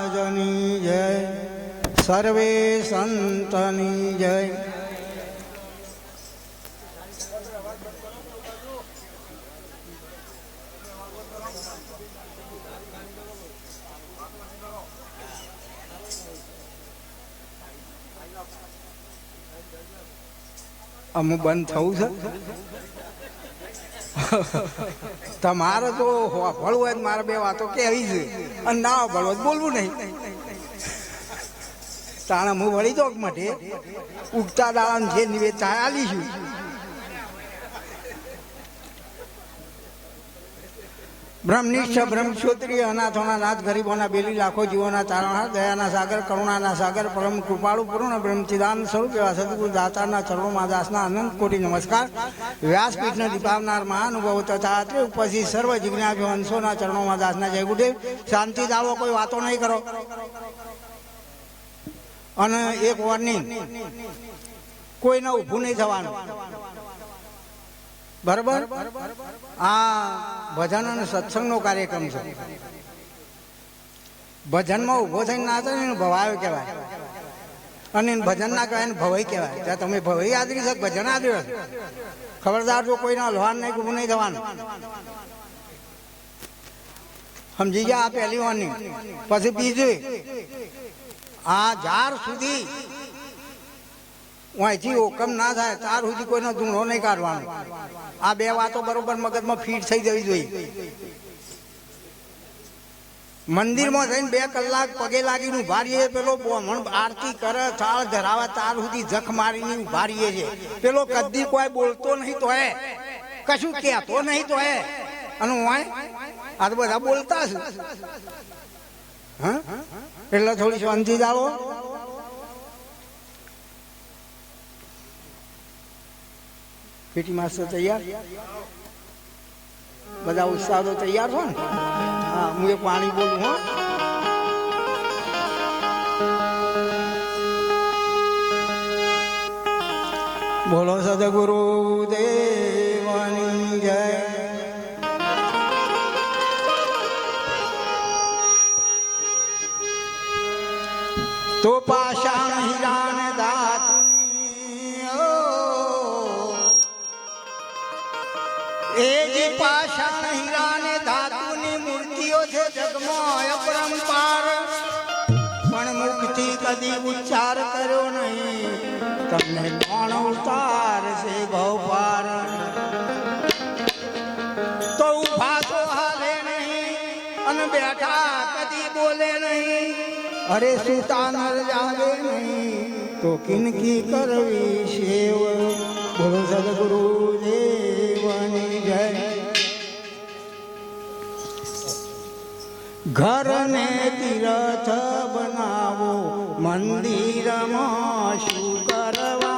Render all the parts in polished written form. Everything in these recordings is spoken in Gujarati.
મહારાજની જય, સર્વે સંતની જય. અમુક બંધ થવું છે. તમારે તો ભળવું હોય મારે બે વાતો કેવી છે અને ના ભળવું બોલવું નહીં. તાણે હું વળી દો માટે ઉગતા દાડા જે નિવેદ થાય આલીશું. બ્રહ્મનિષ્ઠ બ્રહ્મક્ષોત્રીય અનાથોના નાથ ગરીબોના બેલી લાખો જીવોના તારણહાર દયાના સાગર કરુણાના સાગર પરમ કૃપાળુ પૂર્ણ બ્રહ્મચિદાન સ્વરૂપ એવા સદગુરુ દાતારના ચરણોમાં દાસના અનંત કોટી નમસ્કાર. વ્યાસપીઠને દીપાવનાર મહાનુભાવો તથા અત્રે ઉપસ્થિત સર્વ જિજ્ઞાસુ અંશોના ચરણોમાં દાસના જય ગુરુદેવ. શાંતિ દાવો, કોઈ વાતો નહીં કરો. અને એક વોર્નિંગ, કોઈને ઊભું નહીં થવાનું. બરાબર? આ ભજન અને સત્સંગનો કાર્યક્રમ છે. ભજનમાં ઊભો થઈને ના થાય ને ભવાયો કહેવાય, અને ભજન ના કહેવાય ને ભવાઈ કહેવાય. ત્યાં તમે ભવાઈ આદરી છે, ભજન આદર્યો છે. ખબરદાર, જો કોઈના લોહાન નહીં, ઊભું નહીં થવાનું. સમજી ગયા? આ પહેલી વોર્નિંગ. પછી બીજું, આ જાર સુધી અહીંથી હુકમ ના થાય ત્યાર સુધી કોઈનો ધૂણો નહીં કાઢવાનો. આ બે વાતો બરોબર મગજમાં ફીટ થઈ જવી જોઈએ. મંદિરમાં જઈને 2 કલાક પગે લાગીને ઉભા રહીએ, પેલો બ્રાહ્મણ આરતી કરે, થાળ ધરાવે, ત્યાર સુધી જખ મારીને ઉભા રહીએ છે. પેલો કદી કોઈ બોલતો નહીં તો હે, કશું કહેતો નહીં તો હે, અને હું આ તો બધા બોલતા છે. હા, એટલે થોડી શાંતિ જાળવો. પીટી માસ્ટર તૈયાર? બધા ઉત્સાહ તો તૈયાર છો ને? હા, હું એક પાણી બોલું. હા, બોલો સદગુરુ દેવની જય. તો પાષાણ હીરા ને ધાતુની, એ જે પાષાણ હીરા ને ધાતુની મૂર્તિઓ છે જગમાં અપરંપાર, પણ મુખથી કદી ઉચ્ચાર કર્યો નહીં. તમને કોણ ઉતાર છે ભવપાર? તો ઉભા તો હાલે નહીં, અને બેઠા કદી બોલે નહીં. અરે સુતા નર જાગે નહીં, તો કિનકી કરવી સેવ. બોલો સદગુરુ દેવની જય. ઘરને તીર્થ બનાવો, મંદિરમાં શું કરવા?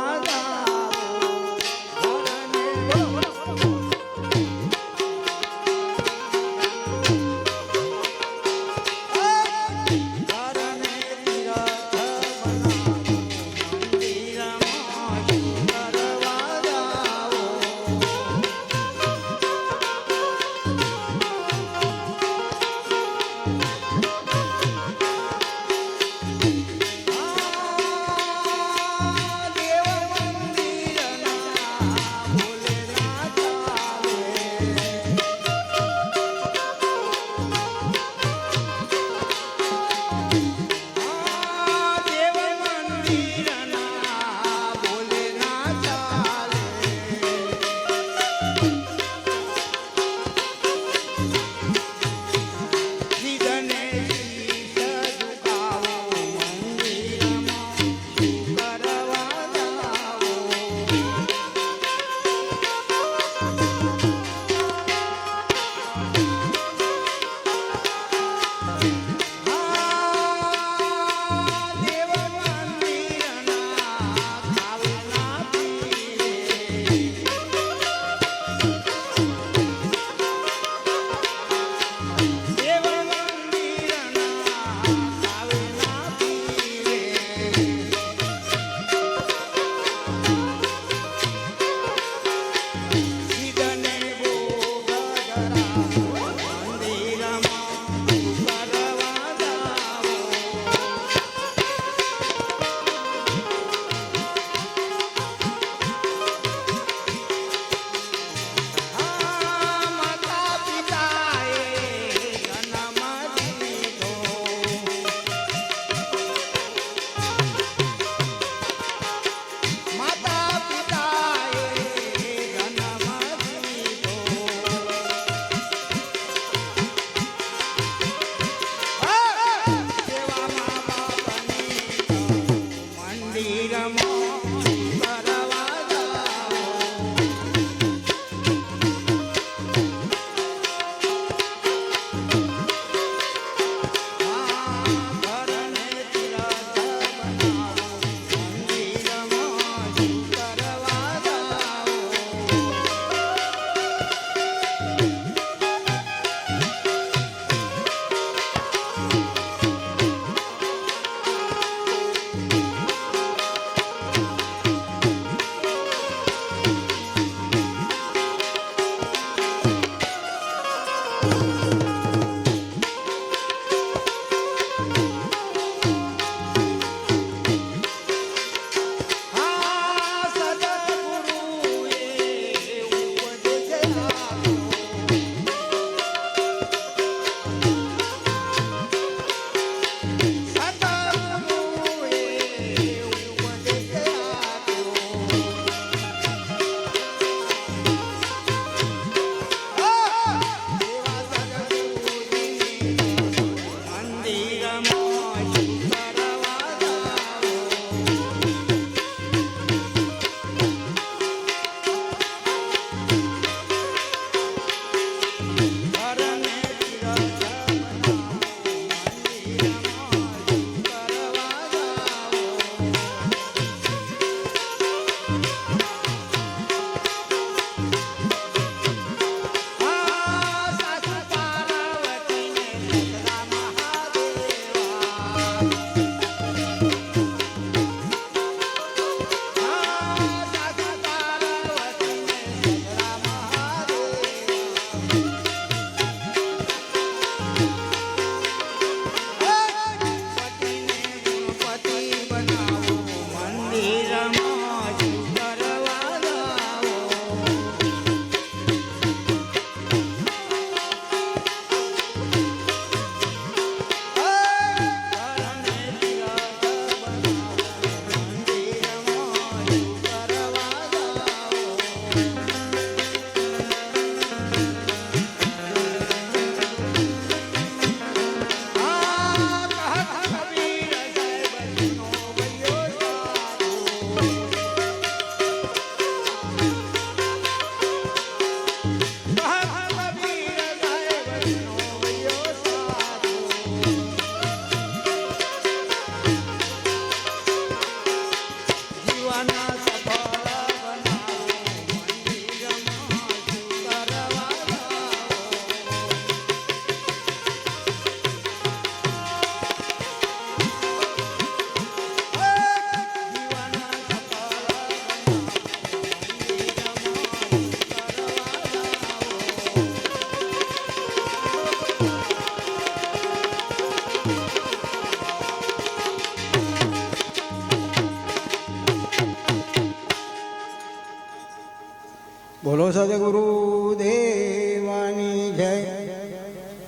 બોલો સદગુરુ દેવાની જય.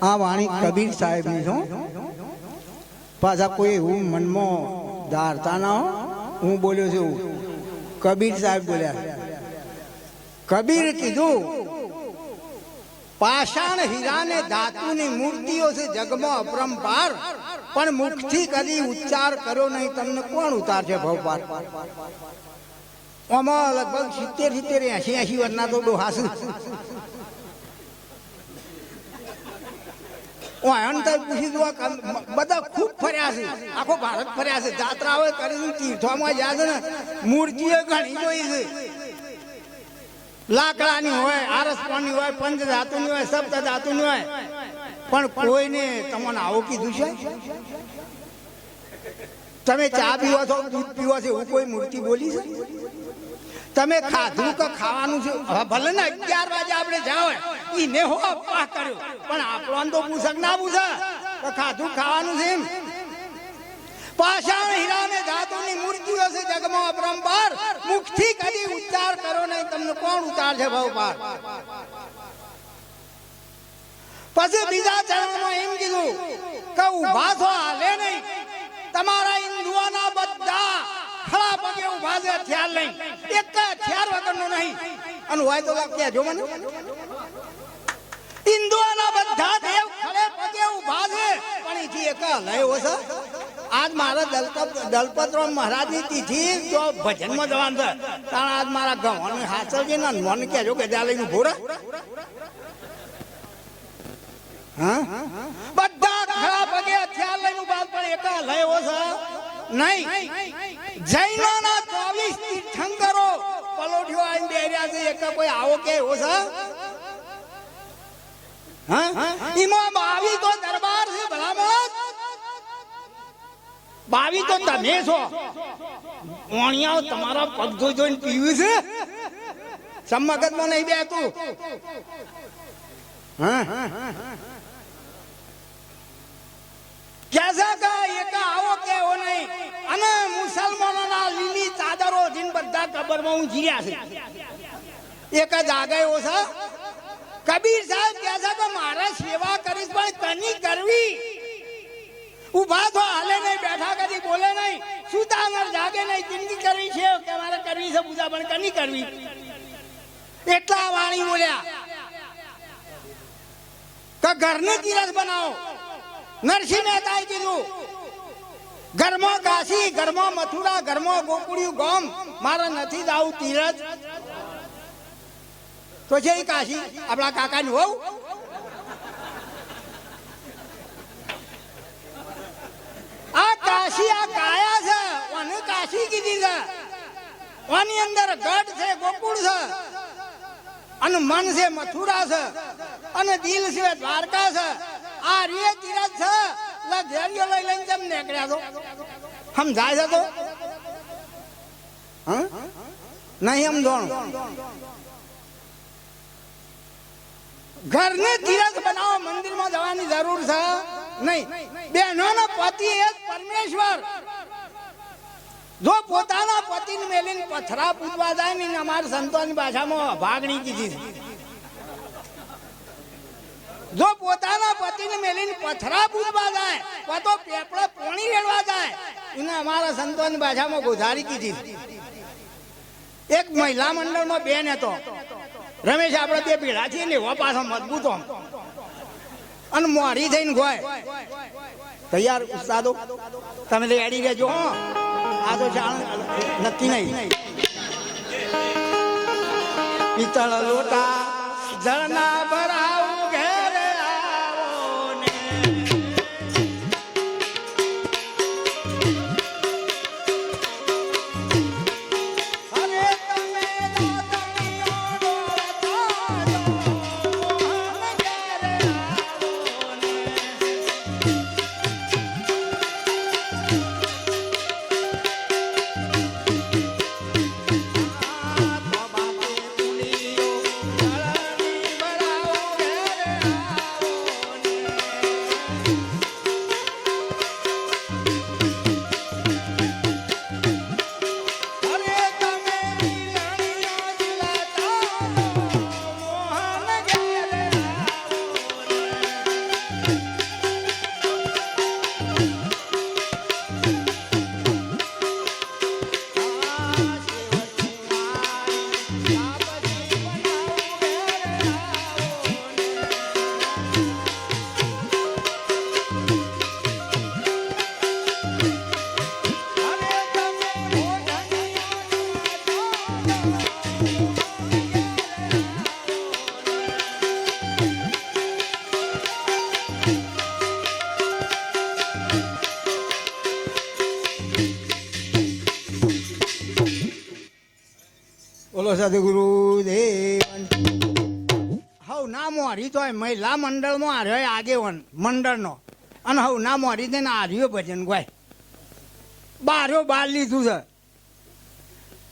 આ વાણી કબીર સાહેબની છો. પાછા કોઈ એવું મનમાં ધારતા ના હો હું બોલ્યો છું. કબીર સાહેબ બોલ્યા. કબીર કીધું પાષાણ હીરાને ધાતુની મૂર્તિઓ છે જગમાં અપરંપાર, પણ મુખથી કદી ઉચ્ચાર કર્યો નહીં તમને કોણ ઉતારશે ભવપાર. આમાં લગભગ 70, 80 વર્ષના તો ડોહાસ પૂછી દો. બધા ખૂબ ફર્યા છે, આખો ભારત ફર્યા છે, જાત્રાઓ કરી તીર્થોમાં જ્યાં છે ને મૂર્તિઓ ઘણી જોઈ છે. લાકડાની હોય, આરસપણની હોય, પંચ ધાતુની હોય, સપ્ત ધાતુની હોય, પણ કોઈને તમને આવું કીધું છે? તમે ચા પીવો છો, દૂધ પીવો છો, એવું કોઈ મૂર્તિ બોલી છે? તમે ખાધું કે ખાવાનું છે? ભલે ને 11 વાગે આપણે જાવ ઈને હો અપવાહ કર્યો, પણ આપણો તો પૂછક ના પૂછે કે ખાધું ખાવાનું છે એમ. પાષાણ હીરા ને ધાતુની મૂર્તિઓ છે જગમાં અપરંપાર, મુખથી કદી ઉચ્ચાર કરો નહીં તમને કોણ ઉતારશે ભવપાર. પછી બીજા ચરણમાં એમ કીધું કે ઉભા છો હાલે નહીં, તમારા ઇન્દ્રિયોના બધા ખડા પગે ઉભા છે હથિયાર લઈ, એક હથિયાર વગરનો નહીં. અને હોય તો કહેજો મને. ઇન્દ્રિયોના બધા દેવ ખડે પગે ઉભા છે, પણ એથી એક લયો છે. આજ મારા દલપતરામ મહારાજની તિથિ જો ભજનમાં જવાનું છે, કારણ આજ મારા ગવાને હાચવજે ને મને કહેજો કે ત્યાં લઈને ઉભો રહે. હા, બધા ખડા પગે હથિયાર લઈને ઉભા, પણ એક લયો છે નહીં. જૈનોના 24 તીર્થંકરો પલોઠીઓ આવીને બેર્યા છે, એક કોઈ આવો કે એવો છે? હા, એમાં 22 તો દરબાર છે. ભલામણ 22 તો તમે છો. ઓણિયાઓ તમારા પગ જોઈને પીવું છે, સમગતમાં નહીં બેતું. હા, આવો કેવો નહીં. અને મુસલમાનોના લીલી ચાદરો જીન બધા કબરમાં ઊંઘ્યા છે, એક જ આગળ એવો છે. કબીર સાહેબ કહે છે કે મારે સેવા કરીશ, પણ કની કરવી? ઉભા તો હાલે નહીં, બેઠા કદી બોલે નહીં, સુતા જાગે નહીં, જિંદગી કરવી છે કે મારે કરવી છે પૂજા, પણ કની કરવી? એટલા વાણી બોલ્યા કે ઘરને તીરસ બનાવો. નરસિંહ મહેતાએ કીધું ઘરમાં કાશી, ઘરમાં મથુરા, ઘરમાં ગોકુળિયું ગામ, મારે નથી જાવું તીરથ. તો છે એ કાશી આપણા કાકાની હોવ. આ કાશી આ કાયા છે, અને કાશી કીધી છે. આની અંદર ગઢ છે, ગોકુળ છે, અને મન છે મથુરા છે, અને દિલ છે દ્વારકા છે. આ રે તીરથ છે. ઘેરીઓ લઈ લઈને જેમ નીકળ્યા તો સમજાય છે તો નહીં સમજણ. ઘરને તીરથ બનાવો, મંદિરમાં જવાની જરૂર છે નહીં. બહેનોનો પતિ એ પરમેશ્વર. જો પોતાના પતિને મેલીને પથરા પૂજવા જાય ને, અમારા સંતોની ભાષામાં ભાગણી કીધી છે. જો પોતાના પતિને મેલીને પથરા પૂજવા જાય, તો પેપડા પોણી રેડવા જાય, એને અમારા સંતોની ભાષામાં ગોધારી કીધી. એક મહિલા મંડળમાં બેન હતો, રમેશ આપણે બે ભેળા છીએ ને એવા પાછા મજબૂત અને મોરી થઈને ગોય. તૈયાર ઉસ્તાદો તમે રેડી રહેજો. આ તો જાણ નક્કી નહીં. પિત્તળ લોટા જળના ભરાવું ઘેરે આવો ને. અરે તમે બોલો સદગુરુ દેવ. હવ ના મોરી તો મહિલા મંડળમાં હાર્યો આગેવન મંડળનો, અને હવ ના મોરી ને હાર્યો ભજન ગોય. બાર્યો બાર લીધું છે.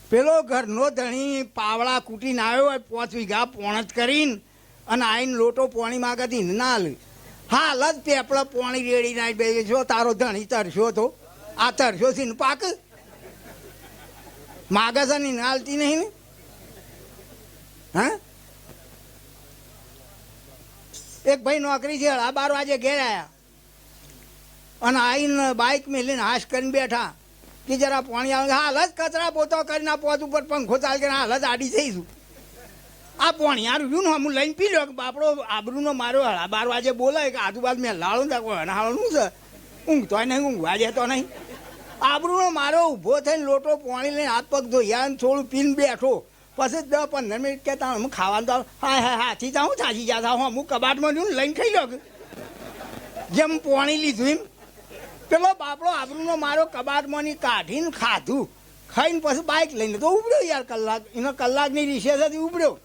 પેલો ઘરનો ધણી પાવડા કૂટીને આવ્યો હોય 5 વીઘા પોણત કરીને, અને આઈને લોટો પોણી માગતી ના લે. હાલ જ પેપડા પોણી રેડી નાઈ બે છો. તારો ધણી તરસ્યો તો આ તરસ્યો છે ને પાક માગે છે ને હાલતી નહીં ને. હા, એક ભાઈ નોકરી છે, 12 વાગે ઘેર આવ્યા અને આવીને બાઇક મેલીને હાશ કરીને બેઠા કે જરા પાણી આવે. હાલ જ કચરા પોતો કરીને પોત ઉપર પંખો ચાલ કરીને હાલ જ આડી જઈશું. આ પાણી હારું રહ્યું ને હું લઈને પી લો. બાપડો આબરૂનો મારો 12 વાગે બોલાય કે આજુબાજુ મેં લાળો ને હાળનું છે. ઊંઘતો નહીં, ઊંઘવા જતો નહીં. આબરૂનો મારો ઊભો થઈને લોટો પાણી લઈને હાથ પગ ધોયા ને થોડું પીને બેઠો. પછી 10-15 મિનિટ કહેતા હું ખાવાનું તો હા હાથી જાઉં થાકી જતા હું અમુક કબાટમાં જોઉં લઈને ખાઈ લો. જેમ પાણી લીધું એમ પેલો બાપડો આબરૂનો મારો કબાટમાંની કાઢીને ખાધું. ખાઈને પછી બાઇક લઈને તો ઉભર્યો યાર. કલાક એનો કલાકની રિસેસ હતી, ઉભર્યો.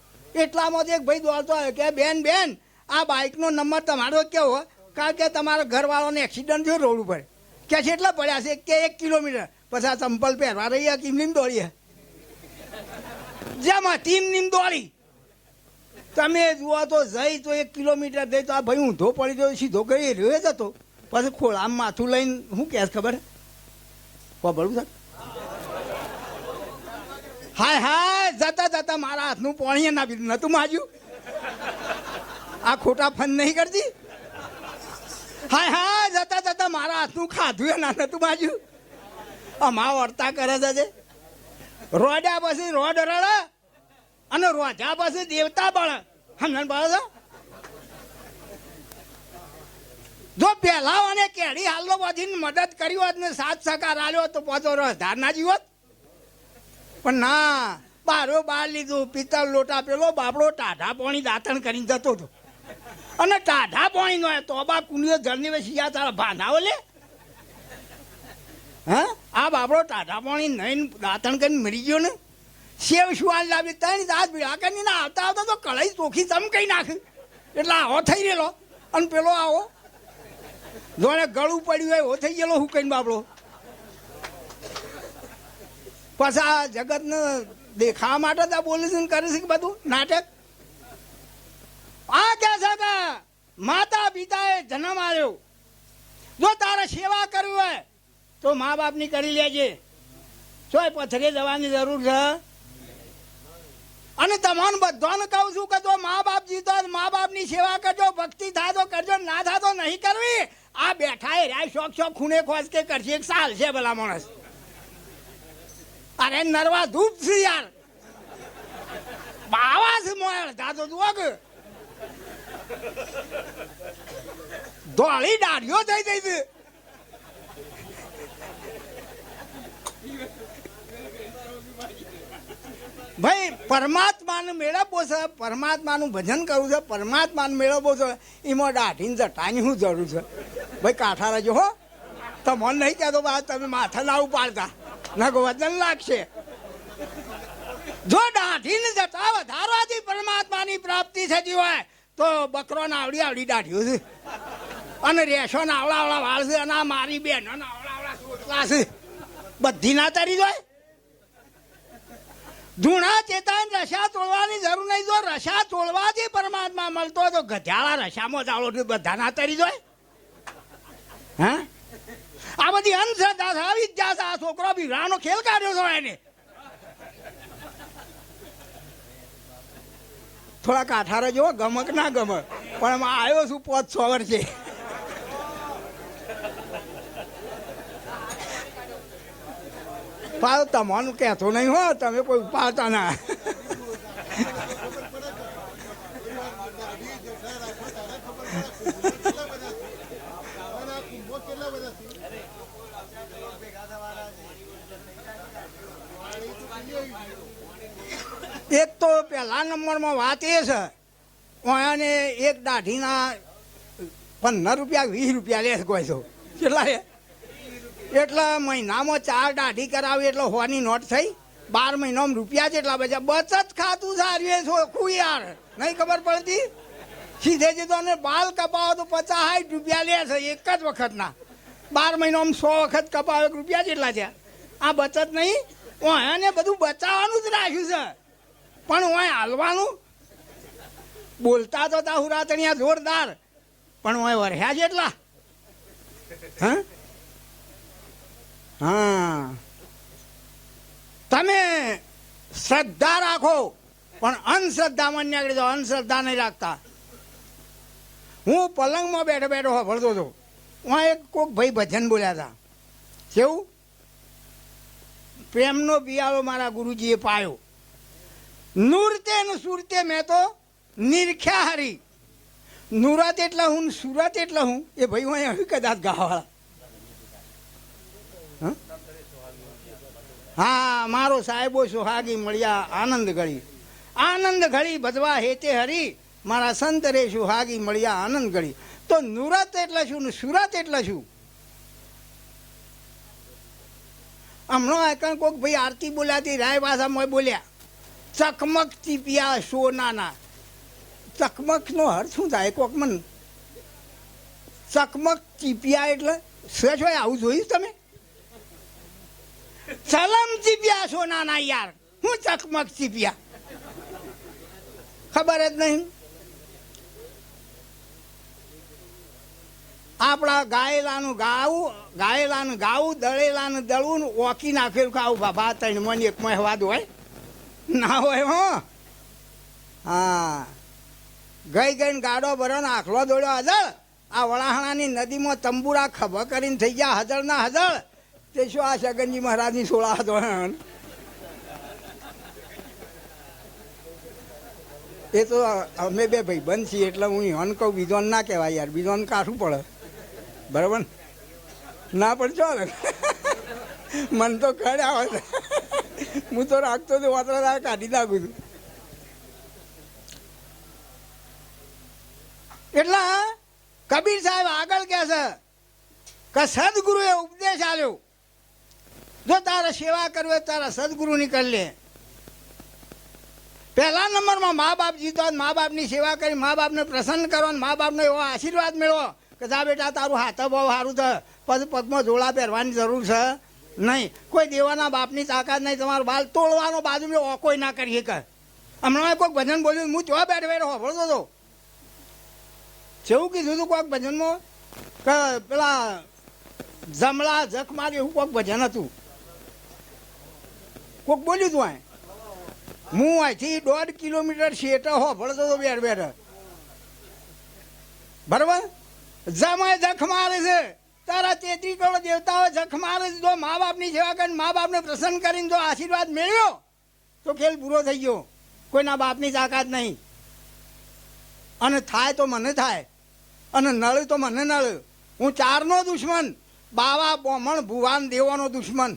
એટલામાં એક ભાઈ દોડતો આવ્યો કે બેન આ બાઇકનો નંબર તમારો કેવો? કારણ કે તમારા ઘરવાળાને એક્સિડન્ટ થયો રોડ ઉપર. કે છે એટલા પડ્યા છે કે 1 કિલોમીટર. પછી આ ચંપલ પહેરવા રહી કેમ દોડીએ જેમાં ટીમ દોડી. તમે જુઓ તો જઈ તો 1 કિલોમીટર દઈ તો આ ભાઈ ઊંધો પડી ગયો, સીધો ગઈ રહ્યો જ હતો. પછી ખોળામાં માથું લઈને શું કહે ખબર ખબરું છે? હાય જતા મારા હાથનું પાણી ના પીધું નતું માજ્યું. આ ખોટા ફન નહીં કરતી. હાય જતા મારા હાથનું ખાધું ના નતું માજ્યું. અમા વર્તા કરે છે. રોડ્યા પછી રોડ રડે અને રોધ્યા પછી દેવતા બળે. સમજણ પડે છે? જો પહેલા અને કેડી હાલો બધીને મદદ કરી હોત ને સાથ સહકાર આલ્યો તો પોતો ધાર ના જીવત. પણ ના, બારો બાર લીધું, પિત્તળ લોટા, પેલો બાપડો ટાઢા પાણી દાંતણ કરીને જતો હતો. અને ટાઢા પાણી નો તો બા કુંડીઓ જળની વેસી તારા ભાનાવો લે. હા, આ બાપડો ટાઢા પાણી નહીં દાંતણ કરીને મરી ગયો ને. સેવ સુવાન લાવી ત્રણ દાંત ભીડા કરીને ના આવતા આવતા તો કળાઈ ચોખી તમ કઈ નાખ. એટલે આવો થઈ રહેલો. અને પેલો આવો જોડે ગળું પડ્યું હોય એવો થઈ ગયેલો હું કઈ બાપડો. પછી આ જગતને દેખાવા માટે તો બોલે છે કરે છે કે બધું નાટક. આ કે છે કે માતા પિતાએ જન્મ આવ્યો, જો તારે સેવા કરવી હોય તો મા બાપની કરી લેજે. ચોય પથરે જવાની જરૂર છે. અને તમને બધાને કહું છું કે જો મા બાપ જીતો મા બાપની સેવા કરજો, ભક્તિ થાય તો કરજો, ના થાય તો નહીં કરવી. આ બેઠા એ રાય શોખ શોખ ખૂણે ખોસ કે કરશે એક સાલ છે ભલા માણસ. અરે નરવા ધૂપ છે યાર, બાવા છે મોય દાદો જુઓ કે ધોળી દાઢીઓ થઈ ગઈ છે. ભાઈ પરમાત્માને મેળવવો છે, પરમાત્માનું ભજન કરવું છે, પરમાત્માને મેળવવો છે. એમાં દાઢીને જટાની શું જરૂર છે? ભાઈ કાંઠા રહેજો હો. તમને નહીં કહેતો બા તમે માથા ના ઉપાડતા, ના વજન લાગશે. જો દાઢીને જટા વધારવાથી પરમાત્માની પ્રાપ્તિ થતી હોય તો બકરોના આવડી આવડી દાઢીઓ છે, અને રેશોના આવડા આવડા વાળ છે, અને મારી બહેનોના આવડા આવડા સોટલા છે. બધી ના તરી જાય. ધૂણા ચેતાન રસા તોડવાની જરૂર નહીં. જો રસા તોડવાથી પરમાત્મા મળતો હોય તો ગધ્યાળા રસામાં ચાલો બધા ના તરી જાય. હા, આ બધી અંધશ્રદ્ધા છે, અવિદ્યા છે. આ છોકરો બીરાનો ખેલ કાઢ્યો છો એને. થોડા કાંઠા રહેજો, ગમક ના ગમક. પણ એમાં આવ્યો છું 5-6 વર્ષે. પાવ તમારું કહેતો નહીં હો, તમે કોઈ ઉપાડતા ના. એક તો પહેલા નંબરમાં વાત એ છે, અને એક દાઢીના 15 રૂપિયા 20 રૂપિયા લે કોઈ તો કેટલા લે. એટલે મહિનામાં 4 દાઢી કરાવી એટલે હોવાની નોટ થઈ. 12 મહિનામાં રૂપિયા જેટલા બચ્યા. બચત ખાતું સારું ચોખ્ખું યાર, નહીં ખબર પડતી. સીધે સીધો ને બાલ કપાવો તો 50-60 રૂપિયા લે છે એક જ વખતના. 12 મહિનામાં 100 વખત કપાવે રૂપિયા જેટલા છે. આ બચત નહીં, ઓને બધું બચાવવાનું જ રાખ્યું છે. પણ ઓય હાલવાનું બોલતા તો તા હુરાતણિયા જોરદાર, પણ ઓય વરહ્યા જેટલા. હા હા, તમે શ્રદ્ધા રાખો પણ અંધશ્રદ્ધામાં નીકળી જાઓ. અંધશ્રદ્ધા નહીં રાખતા. હું પલંગમાં બેઠો બેઠો સાંભળતો હતો. હું એક કોઈક ભાઈ ભજન બોલ્યા હતા. કેવું? પ્રેમનો પિયાળો મારા ગુરુજીએ પાયો, નૂરતે ને સુરતે મેં તો નિરખ્યા હરી. નુરત એટલે હું, સુરત એટલે હું. એ ભાઈ હું અહીં કદાચ ગાવાળા. હા, મારો સાહેબો સુહાગી મળ્યા આનંદ ઘડી. આનંદ ઘડી બધવા હેતે હરી, મારા સંત રે સુહાગી મળ્યા આનંદ ઘડી. તો નુરત એટલે શું ને સુરત એટલે શું? હમણાં એકણ કોઈક ભાઈ આરતી બોલ્યા હતી, રાય ભાષામાં બોલ્યા ચકમક ચીપિયા સોનાના. ચકમકનો અર્થ શું થાય? કોક મન ચકમક ચીપિયા એટલે સચ હોય આવું જોયું તમે? ચલમ ચીપિયા સોનાના યાર, હું ચકમક ચીપિયા ખબર જ નહીં. આપણા ગાયેલાનું ગાવું, ગાયેલાનું ગાવું, દળેલાનું દળવું, ઓકી નાખેલું ખાવું. બાબા 3 મણ 1 માં હવાદ હોય ના હોય? હો હા, ગઈ ગઈને ગાડો ભરો ને આખલો દોડ્યો હજળ. આ વળાહણાની નદીમાં તંબુરા ખભા કરીને થઈ ગયા હજળ ના હજળ. તે શું આ સગનજી મહારાજની 16 ધોરણ. એ તો અમે બે ભાઈ બંધ છીએ એટલે હું ઈવન કહું, બીજોન ના કહેવાય યાર, બીજોન કાઠું પડે. બરાબર ના પણ ચાલે મન તો ખડ આવે છે હું તો રાખતો હતો વાતરા કાઢી નાખું છું. એટલે કબીર સાહેબ આગળ કહે છે કે સદગુરુએ ઉપદેશ આલ્યો, જો તારે સેવા કરવી હોય તારા સદગુરુની કરી લે. પહેલા નંબરમાં મા બાપ જીતો, મા બાપની સેવા કરી, મા બાપને પ્રસન્ન કરો, મા બાપનો એવો આશીર્વાદ મેળવો કે જા બેટા તારું હાથ બહુ સારું છે, પગ પગમાં જોડા પહેરવાની જરૂર છે નહીં. કોઈ દેવાના બાપની તાકાત નહીં, તમારો બાલ તોડવાનો બાજુ ઓકોય ના કરી શકે. હમણાં કોઈક ભજન બોલ્યું, હું ચોવા બેઠ બેઠો હોભળતો હતો. જેવું કીધું હતું કોઈક ભજનમાં કે પેલા જમલા જખ મારી એવું કોઈક ભજન હતું, કોઈક બોલ્યું હતું. હું અહીંથી 1.5 કિલોમીટર શેઠ હોભળતો હતો બેઠ બેઠ. બરાબર, જમાય જખ મારે છે, તારા 33 કરોડ દેવતાઓ જખ મારે છે. જો મા બાપની સેવા કરીને મા બાપને પ્રસન્ન કરીને જો આશીર્વાદ મેળવ્યો તો ખેલ પૂરો થઈ ગયો. કોઈના બાપની તાકાત નહીં. અને થાય તો મને થાય, અને નળ તો મને નળ. હું 4નો દુશ્મન, બાવા બોમણ ભુવાન દેવાનો દુશ્મન.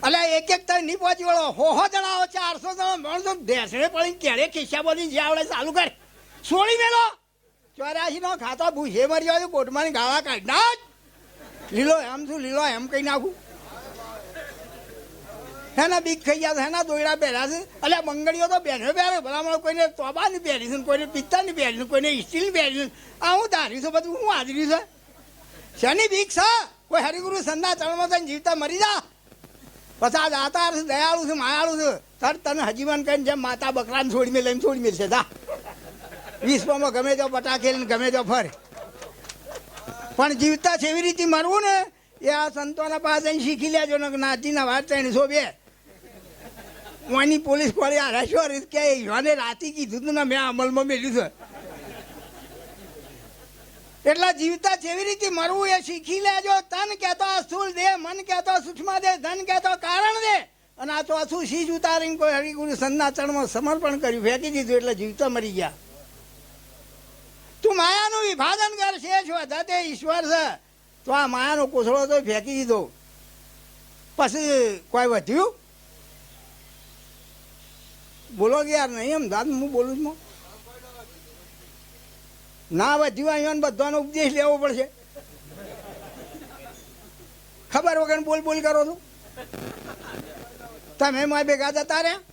એટલે એક એક તઈ નહીં પહોંચી વળો. હો જણાવો 400 જણા મણ તો ભેંસડે પડીને કેળે ખિસ્સા બધી જે આવડે ચાલુ કર, છોડી મેલો. 84 નો ખાતો ભૂસે મરી જાય, કોટમાંની ગાળા કાઢી નાખ. લીલો એમ છું, લીલો એમ કહી નાખું. હેના બીક ખાઈ ગયા, હેના દોયડા પહેર્યા છે. એટલે બંગડીઓ તો બેને પહેરે, ભલામણ કોઈને તોબાની પહેરી છે, કોઈને પિત્તાની પહેરી છે, કોઈને સ્ટીલની પહેરી છે. આ હું ધાર્યું છું, બધું હું હાજરી છે. શેની બીક છે? કોઈ હરિગુરુ સંના ચરણમાં થઈને જીવતા મરી જા. પછી આ દાતાર છે, દયાળુ છે, માયાળુ છે, તર તને હજીવન કરીને જેમ માતા બકરાને છોડી મેં લઈને છોડી મેળશે. જા વિશ્વમાં ગમે તો પટાખેલ ને ગમે તો ફર, પણ જીવતા છે એવી રીતે મરવું ને એ આ સંતોના પાસે શીખી લેજો ને. નાચીના વાત 300 બે ઓની પોલીસ કોળી આ રીત કે યોને રાતી કીધું તું ને મેં અમલમાં મેળ્યું છે. એટલે જીવતા જેવી રીતે મરવું એ શીખી લેજો. તન કહેતો સ્થૂલ દેહ, મન કહેતો સૂક્ષ્મ દેહ, ધન કહેતો કારણ દે. અને આ તો અછું શીશ ઉતારીને કોઈ હરિગુરુ સંતના ચરણમાં સમર્પણ કર્યું, ફેંકી દીધું, એટલે જીવતા મરી ગયા. તું માયાનું વિભાજન કર, શેષ વધે તે ઈશ્વર છે. તો આ માયાનો કોથળો તો ફેંકી દીધો, પછી કોઈ વધ્યું? બોલો કે યાર નહીં એમ દાદ હું બોલું છું. ના વધ્યું, અહીંયા બધાનો ઉપદેશ લેવો પડશે. ખબર વગર બોલ બોલ કરો છો તમે. મારે ભેગા જતા રહ્યા,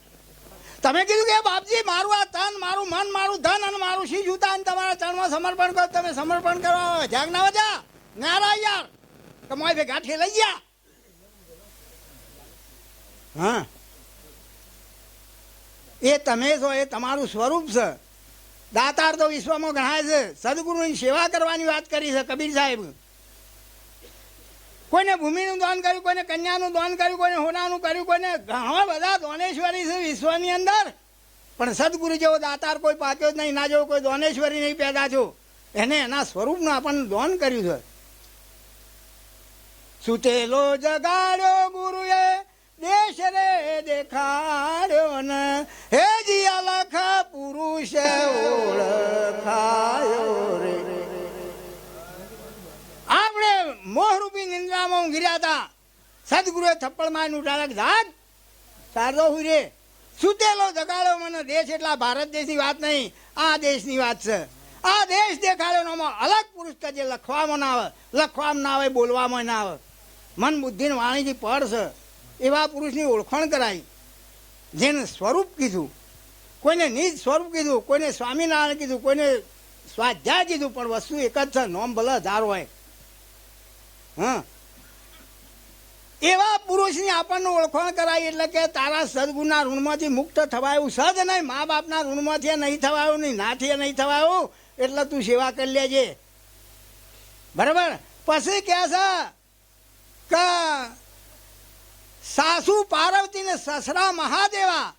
તમે કીધું કે બાપજી મારું આ તન, મારું મન, મારું ધન અને મારું શીશ ઉતારીને તમારા ચરણમાં સમર્પણ કરો. તમે સમર્પણ કરો, જાગ ના વજા નારા યાર તમારે ભેગા ઠેલાઈ ગયા. હા, એ તમે છો, એ તમારું સ્વરૂપ છે. દાતાર તો વિશ્વમાં ગણાય છે. સદગુરુની સેવા કરવાની વાત કરી છે કબીર સાહેબ. કોઈને ભૂમિનું દાન કર્યું, કોઈને કન્યાનું દાન કર્યું, કોઈને હોનાનું કર્યું, કોઈને ઘણા બધા દોનેશ્વરી છે વિશ્વની અંદર. પણ સદગુરુ જેવો દાતાર કોઈ પાક્યો જ નહીં, ના જેવો કોઈ દોનેશ્વરી નહીં પેદા છો. એને એના સ્વરૂપનું આપણને દાન કર્યું છે. સુતેલો જગાડ્યો ગુરુએ, દેશ રે દેખાડ્યો ને, હે જી અલખ પુરુષ ઓળખાયો રે. આપણે મોહરૂપી નિંદ્રામાં ઊંઘી હતા, સદગુરુએ થપ્પડ મારીને ઉઠાડ્યા, જાગ શારદો હુઈ રે. સુતેલો જગાડ્યો મને. દેશ એટલા ભારત દેશની વાત નહીં, આ દેશની વાત છે. આ દેશ દેખાડ્યો એમાં અલગ પુરુષ કે જે લખવામાં ના આવે, લખવામાં ના આવે, બોલવામાં ના આવે, મન બુદ્ધિ વાણીથી પડ છે. એવા પુરુષની ઓળખાણ કરાઈ, જેને સ્વરૂપ કીધું. કોઈને નિજ સ્વરૂપ કીધું, કોઈને સ્વામિનારાયણ કીધું, કોઈને સ્વાધ્યાય કીધું, પણ વસ્તુ એક જ છે, નોમ ભલે 1000 હોય. હા, એવા પુરુષની આપણને ઓળખાણ કરાય. એટલે કે તારા સદગુણના ઋણમાંથી મુક્ત થવાયું સદ નહીં, મા બાપના ઋણમાંથી નહીં થવાયું, નહીં નાથી નહીં થવાયું. એટલે તું સેવા કરી લેજે. બરાબર. પછી કહે છે કે સાસુ પાર્વતી ને સસરા મહાદેવા.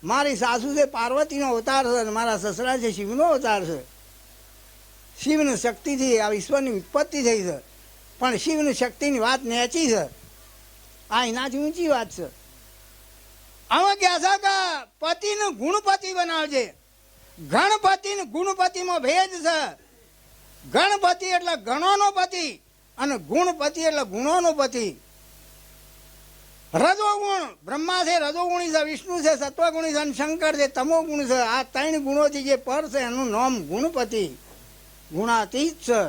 મારી સાસુ છે પાર્વતીનો અવતાર છે, મારા સસરા છે શિવનો અવતાર છે. શિવની શક્તિથી આ વિશ્વની ઉત્પત્તિ થઈ છે, પણ શિવની શક્તિની વાત નેચી છે. આ એનાથી ઊંચી વાત છે. આમાં કહે છે કે પતિને ગુણપતિ બનાવજે. ગણપતિ ને ગુણપતિમાં ભેદ છે. ગણપતિ એટલે ગણોનો પતિ અને ગુણપતિ એટલે ગુણોનો પતિ. રજોગુણ બ્રહ્મા છે, રજોગુણી છે, વિષ્ણુ છે, સત્વગુણી છે અને શંકર છે, તમોગુણ છે. આ ત્રણ ગુણોથી જે પર છે એનું નામ ગુણપતિ, ગુણાતીત છે.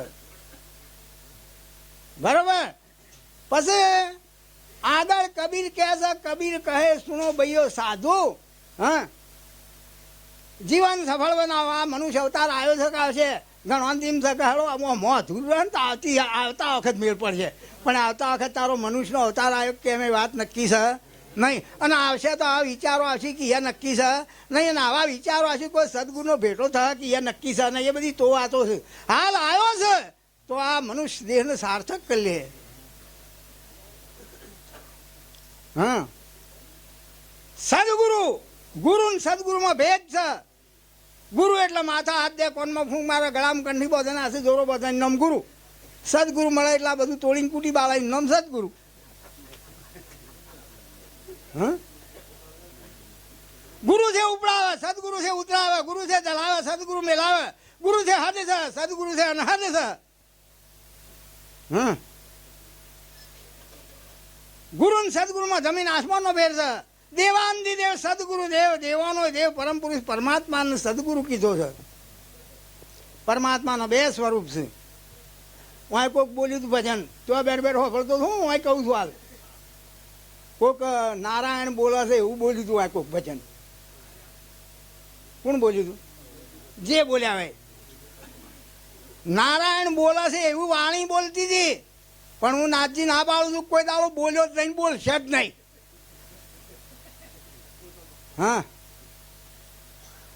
બરોબર. પછી આગળ કબીર કહે છે, કબીર કહે સુનો ભૈયો સાધુ, હા, જીવન સફળ બનાવવા મનુષ્ય અવતાર આવ્યો છે કે આવશે ગણવાંતિમ છે કે હળો મોધું રહે ને તો આવતા વખત મેળ પડશે, પણ આવતા વખત તારો મનુષ્યનો અવતાર આવ્યો કે એમ વાત નક્કી છે નહીં. અને આવશે તો આ વિચારો આવશે કે એ નક્કી છે નહીં, અને આવા વિચારો આવશે કોઈ સદગુરુનો ભેટો થશે કે એ નક્કી છે નહીં. એ બધી તો વાતો છે. હાલ આવ્યો છે તો આ મનુષ્ય દેહને સાર્થક કરી લે. હા, સદગુરુ, ગુરુ ને સદગુરુમાં ભેદ છે. ગુરુ એટલે માથા હાથ દે, કોનમાં ફૂંક મારે, ગળામાં કંઠી બધે હાથે જોરો બધા નામ ગુરુ. સદગુરુ મળે એટલે બધું તોડીને કૂટી બાળાનું નામ સદગુરુ. હા, ગુરુ છે ઉપડાવે, સદગુરુ છે ઉતરાવે, ગુરુ છે જલાવે, સદગુરુ મેલાવે, ગુરુ છે હાથે છે, સદગુરુ છે અનહાથે છે. હા, ગુરુ ને સદગુરુમાં જમીન આસમાનનો ફેર છે. દેવાંદી દેવ સદગુરુ દેવ, દેવાનો દેવ પરમ પુરુષ પરમાત્માને સદગુરુ કીધો છે. પરમાત્માનો બે સ્વરૂપ છે. હું કોઈક બોલ્યું હતું ભજન, તો બેઠ બેઠ હોફળતો હું કહું છું હાલ, કોઈક નારાયણ બોલે છે એવું બોલ્યું હતું. કોઈક ભજન કોણ બોલ્યું હતું? જે બોલ્યા ભાઈ નારાયણ બોલે છે એવું વાણી બોલતી હતી, પણ હું નાથજી ના પાડું છું કોઈ દાડો બોલ્યો જ નહીં, બોલશે જ નહીં. હા,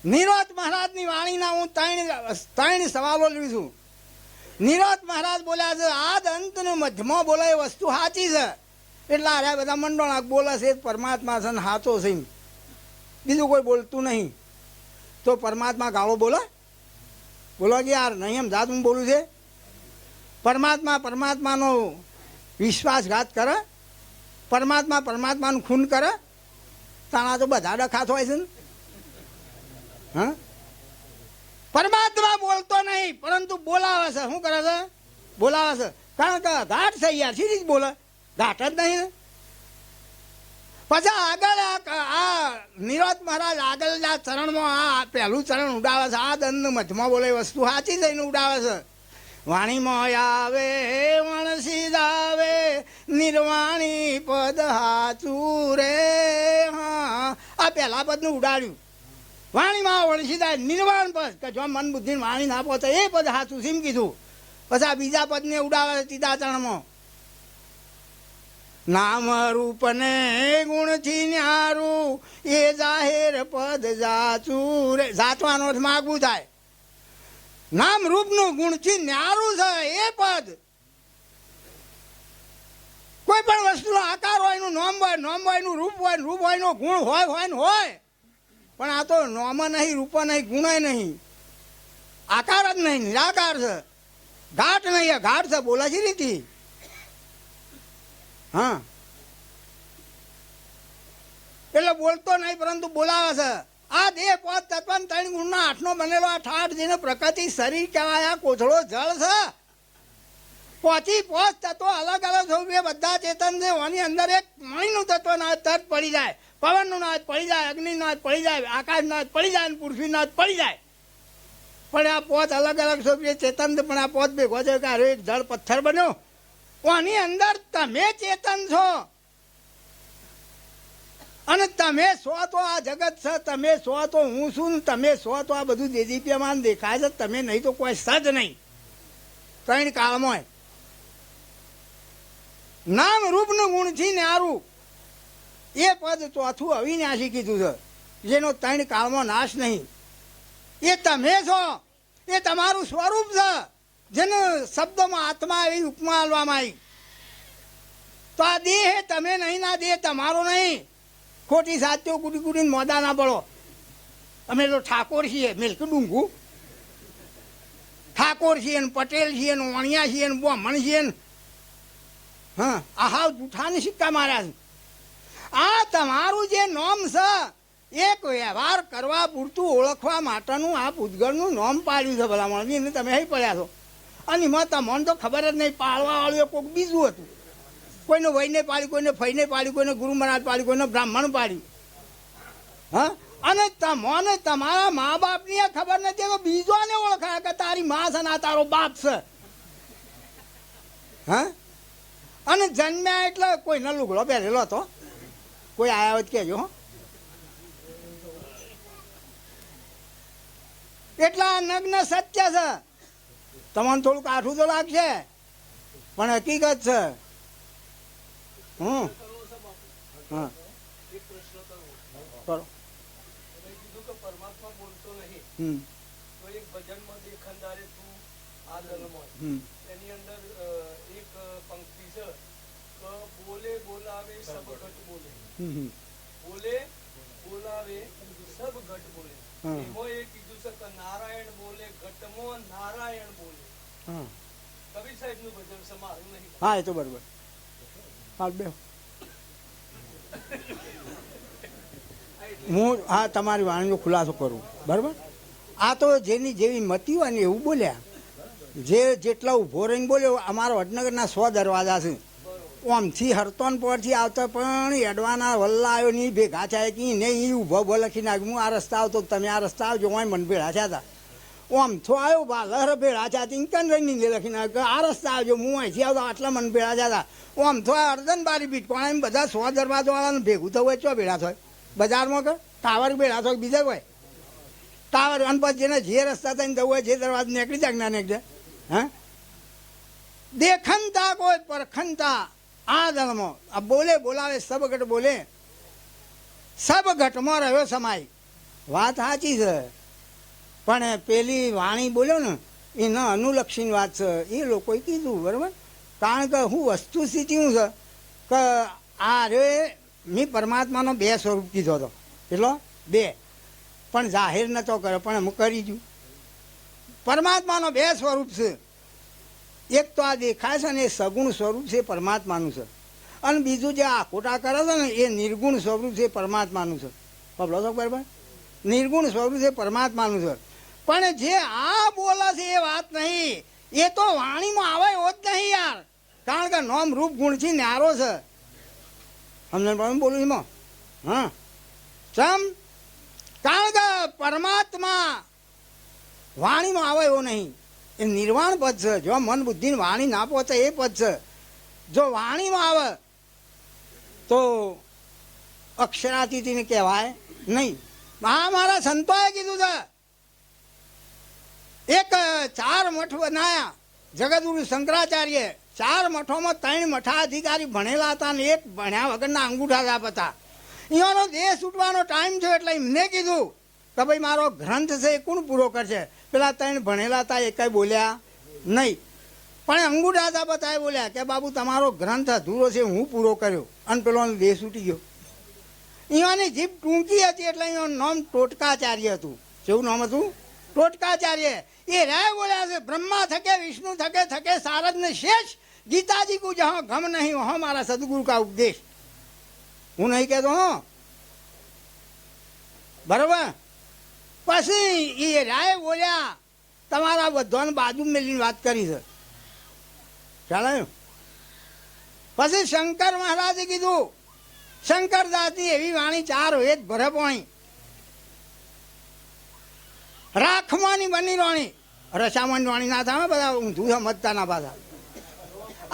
નિરોધ મહારાજની વાણીના હું ત્રણ સવાલો લઉં છું. નિરોધ મહારાજ બોલ્યા છે આદ અંત ને મધ્યમાં બોલે એ વસ્તુ સાચી છે, એટલે આ બધા મંડળ બોલે છે પરમાત્મા છે ને સાચો છે, બીજું કોઈ બોલતું નહીં. તો પરમાત્મા ગાળો બોલે? બોલો કે યાર નહીં એમ જાત હું બોલું છે. પરમાત્માનો વિશ્વાસઘાત કરે, પરમાત્માનું ખૂન કરે, તાણા તો બધા ડખાત હોય છે ને. હા, પરમાત્મા બોલતો નહીં પરંતુ બોલાવે છે. શું કરે છે? બોલાવે છે. કારણ કે ઘાટ છે યાર, સીધી જ બોલે, ઘાટ જ નહીં ને. પછી આગળ આ નિરોધ મહારાજ આગળના ચરણમાં આ પહેલું ચરણ ઉડાવે છે. આ દંડ મધ્યમાં બોલે વસ્તુ સાચી થઈને ઉડાવે છે. વાણીમાં આવે વણસી જાવે નિર્વાણી પદ હાચું રે. હા, આ પહેલા પદનું ઉડાડ્યું. વાણીમાં વણસી જાય નિર્વાણ પદ, કે જો મન બુદ્ધિ વાણી ના પહોંચે એ પદ હાચું સીમ કીધું. પછી આ બીજા પદને ઉડાવે છે તીજા ચરણમાં. નામ રૂપ ને ગુણથી ન્યારું એ જાહેર પદ જાચું રે. જાચવાનો અર્થ માગવું થાય. નામ રૂપનું ગુણથી ન્યારું છે એ પદ. કોઈ પણ વસ્તુનો આકાર હોય એનું નામ હોય, નામ હોય એનું રૂપ હોય, રૂપ હોય એનો ગુણ હોય ને હોય. પણ આ તો નામ નહીં, રૂપ નહીં, ગુણ નહીં, આકાર જ નહીં, નિરાકાર છે. ઘાટ નહીં, ઘાટ છે બોલા છે રીતિ. હા, એટલે બોલતો નહીં પરંતુ બોલાવે છે. આ દેહ પોત તત્વ ત્રણ ગુણના આઠનો બનેલો આ ઠાઠ જેને પ્રકૃતિ શરીર કહેવાય. આ કોથળો જળ છે. પોચી પોચ તત્વો અલગ અલગ સ્વરૂપે બધા ચેતન છે. એની અંદર એક પાણીનું તત્વ ના તટ પડી જાય, પવનનું નાદ પડી જાય, અગ્નિનું નાદ પડી જાય, આકાશ નાદ પડી જાય અને પૃથ્વી નાદ પડી જાય. પણ આ પોત અલગ અલગ સ્વરૂપે ચેતન છે. પણ આ પોત ભેગો છે કે એક જળ પથ્થર બન્યો. આની અંદર તમે ચેતન છો અને તમે સો તો આ જગત છે, તમે સો તો હું છું, તમે સો તો આ બધું દેદીપ્યમાન દેખાય છે. તમે નહીં તો કોઈ સજ નહીં. ત્રણ કાળમાં નામ રૂપનું ગુણથી ન્યારું એ પદ ચોથું અવિનાશી કીધું છે, જેનો ત્રણ કાળમાં નાશ નહીં. એ તમે છો, એ તમારું સ્વરૂપ છે, જેનો શબ્દમાં આત્મા એવી ઉપમા આપવામાં આવી. તો આ દેહ તમે નહીં, ના દેહ તમારો નહીં. ખોટી સાચો કુટી કુટીને મોદા ના પડો. અમે તો ઠાકોર છીએ, મિલ્ક ડુંગું ઠાકોર છીએ ને પટેલ છીએ ને વણિયા છીએ ને બ્રાહ્મણ છીએ ને. હા, આ હાવ જૂઠાને સિક્કા માર્યા છે. આ તમારું જે નોમ છે એક વ્યવહાર કરવા પૂરતું ઓળખવા માટેનું આ પૂતગળનું નોમ પાડ્યું છે. ભલા મળીને તમે અહીં પડ્યા છો. અને એમાં તમને તો ખબર જ નહીં, પાળવા વાળું કોઈક બીજું હતું. કોઈને વહીને પાડ્યું, કોઈને ફઈને પાડ્યું, કોઈને ગુરુ મહારાજ પાડ્યું, કોઈને બ્રાહ્મણ પાડ્યું. હા, અને તમને તમારા મા બાપની ખબર નથી તો બીજોને ઓળખાય કે તારી મા છે ને આ તારો બાપ છે. હા, અને જન્મ્યા એટલે કોઈનો લુગડો પહેરેલો હતો, કોઈ આયા હોય કહેજો. એટલા નગ્ન સત્ય છે. તમને થોડું કાઠું તો લાગશે પણ હકીકત છે. હા, કરો. પરમાત્મા બોલતો નહીં તો એક ભજનમાં દેખંદારે તું આ દલમાં એની અંદર એક પંક્તિ છે કે બોલે બોલાવે સબ ઘટ બોલે, બોલે બોલાવે સબ ઘટ બોલે. એમાં એ કીધું છે કે નારાયણ બોલે ઘટમાં નારાયણ બોલે. કબીર સાહેબ નું ભજન છે, મારું નહીં. હા, એ તો બરોબર. હાલ બે હું હા તમારી વાણીનો ખુલાસો કરું, બરાબર. આ તો જેની જેવી મતી હોય ને એવું બોલ્યા. જે જેટલા ઊભો રહીને બોલ્યો, અમારા વડનગરના 100 દરવાજા છે. આમથી હરતોન પરથી આવતા પણ એડવાના વલ્લા આવ્યો નહીં, ભેગા થાય કે નહીં એ ઊભો ઉભો લખી નાખ્યું. હું આ રસ્તા આવતો, તમે આ રસ્તા આવજો, હું મન ભેળા થયા હતા. આમથો આવ્યો બાલર ભેળા થયા હતા, ઇન્કન રહીને લખી નાખ્યું આ રસ્તા આવજો, હું અહીંથી આવતો, આટલા મન ભેળા થયા હતા. આમથો અર્ધન બારી બીટ પણ એમ બધા 100 દરવાજાવાળાને ભેગું થવું હોય ચો ભેળા થાય બજારમાં કે ટાવર ભેળા થાય બીજા હોય ટાવર. અને પછી જેને જે રસ્તા થઈને જવું હોય જે દરવાજા નીકળી જાય ના નીકળે. હા, દેખનતા કોઈ પરખનતા આ દળમાં આ બોલે બોલાવે સબ ઘટ બોલે, સબ ઘટમાં રહ્યો સમાય. વાત સાચી છે પણ પેલી વાણી બોલ્યો ને એના અનુલક્ષીની વાત છે, એ લોકોએ કીધું બરાબર. કારણ કે હું વસ્તુ સ્થિતિ શું છે કે આ રે મેં પરમાત્માનો 2 સ્વરૂપ કીધો હતો. એટલો 2 પણ જાહેર નતો કર્યો, પણ હું કરી દઉં. પરમાત્માનો 2 સ્વરૂપ છે. એક તો આ દેખાય છે ને એ સગુણ સ્વરૂપ છે, પરમાત્માનું છે. અને બીજું જે આ ખોટા કરે છે ને એ નિર્ગુણ સ્વરૂપ છે, પરમાત્માનું છે. પબલો છો બરાબર, નિર્ગુણ સ્વરૂપ છે, પરમાત્માનું છે. પણ જે આ બોલે છે એ વાત નહીં, એ તો વાણીમાં આવે એવો જ નહીં યાર. કારણ કે નોમ રૂપ ગુણથી ન્યારો છે. સમજણ બોલું એમાં. હા, ચમ કારણ કે પરમાત્મા વાણીમાં આવે એવો નહીં, એ નિર્વાણ પદ છે. જો મન બુદ્ધિ વાણી ના પહોંચે એ પદ છે. જો વાણીમાં આવે તો અક્ષરાતીતિને કહેવાય નહીં. આ મારા સંતોએ કીધું છે. એક 4 મઠ બનાયા જગદગુરુ શંકરાચાર્ય. 4 મઠોમાં 3 મઠાધિકારી ભણેલા હતા ને એક ભણ્યા વગરના અંગૂઠા છાપ હતા. અહીંયાનો દેશ છૂટવાનો ટાઈમ થયો એટલે એમને કીધું કે ભાઈ મારો ગ્રંથ છે એ કોણ પૂરો કરશે. પેલા 3 ભણેલા હતા એ કંઈ બોલ્યા નહીં, પણ અંગૂઠા છાપ હતા એ બોલ્યા કે બાબુ તમારો ગ્રંથ અધૂરો છે, હું પૂરો કર્યો. અને પેલો દેશ છૂટી ગયો. અહીંયાની જીભ ટૂંકી હતી એટલે અહીંયાનું નામ ટોટકાચાર્ય હતું. કેવું નામ હતું? ટોટકાચાર્ય. એ રાય બોલ્યા છે બ્રહ્મા થકે વિષ્ણુ થકે થકે સારદ ને શેષ ગીતાજી કો જहाँ ગમ નહીં વहाँ મારા સદગુરુ કા ઉપદેશ. હું નહીં કહેતો હો, બરાબર. પછી એ રાય બોલ્યા તમારા બધાને બાજુ મેલીને વાત કરી છે. ખ્યાલ આવ્યો? પછી શંકર મહારાજે કીધું શંકરદાસની એવી વાણી 4 વેદ ભરે પાણી રાખવાની બની રોણી. રસામણ વાણી ના થાય બધા ઊંધું સમજતા ના પાછા.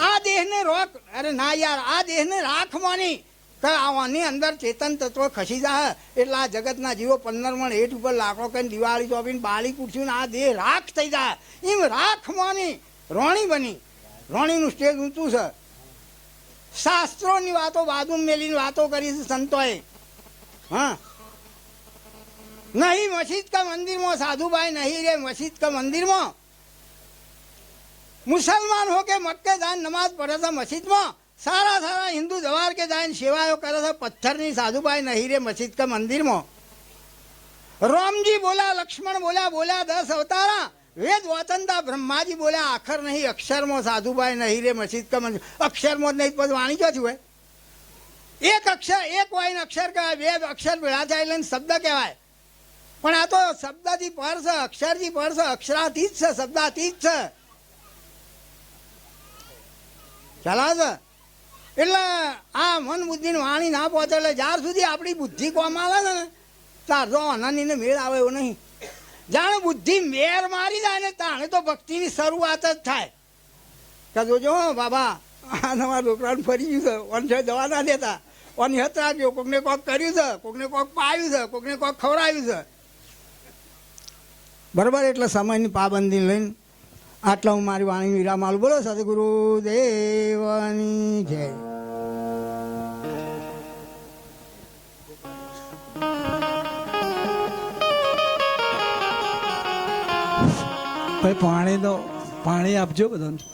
આ દેહને રોક, અરે ના યાર, આ દેહને રાખવાની આની અંદર ચેતન તત્વ ખસી જાય એટલે આ જગતના જીવો 15 મણ હેઠ ઉપર લાકડો કરીને દિવાળી ચોપીને બાળી કૂટશું ને આ દેહ રાખ થઈ જાય. એમ રાખવાની રોણી બની. રોણીનું સ્ટેજ ઊંચું છે. શાસ્ત્રોની વાતો બાજુ મેલીને વાતો કરી છે સંતોએ. હા, નહીં મસ્જિદ કા મંદિરમાં સાધુભાઈ નહીં રે મસ્જિદ કા મંદિરમાં. મુસલમાન હો કે મક્કે જાય નમાજ પડે છે મસ્જિદમાં. સારા સારા હિન્દુ જવાર કે જાય સેવાઓ કરે છે પથ્થરની. સાધુભાઈ નહીં રે મસ્જિદ કા મંદિરમાં. રામજી બોલ્યા, લક્ષ્મણ બોલ્યા, બોલ્યા 10 અવતારા. વેદ વચનતા બ્રહ્માજી બોલ્યા આખર નહીં અક્ષરમાં. સાધુભાઈ નહીં રે મસ્જિદ કા મંદિર. અક્ષરમાં જ નહીં પછી વાણી ક્યાંથી હોય? એક અક્ષર, એક વાઈન અક્ષર કહેવાય. 2 અક્ષર ભેળા થાય એટલે શબ્દ કહેવાય. પણ આ તો શબ્દથી પર છે, અક્ષરથી પર છે, અક્ષરાતીત છે, શબ્દાતીત છે. ચલાવ છે એટલે આ મન બુદ્ધિની વાણી ના પહોંચે એટલે જ્યાર સુધી આપણી બુદ્ધિ કોમ આવે ને ત્યાર તો અનાનીને મેળ આવે એવો નહીં. જાણે બુદ્ધિ મેર મારી જાય ને તાણે તો ભક્તિની શરૂઆત જ થાય. કે જોજો હો બાબા આ તમારા છોકરાને ફરી ગયું છે ઓન છે દવા ના દેતા ઓન હત રાખજો કોકને કોક કર્યું છે કોકને કોક પાયું છે કોકને કોક ખવડાવ્યું છે બરાબર. એટલે સમયની પાબંદી લઈને આટલા હું મારી વાણી વિરામ આલું. બોલો સદગુરુ દેવની જય. ભાઈ પાણી આપજો બધાને.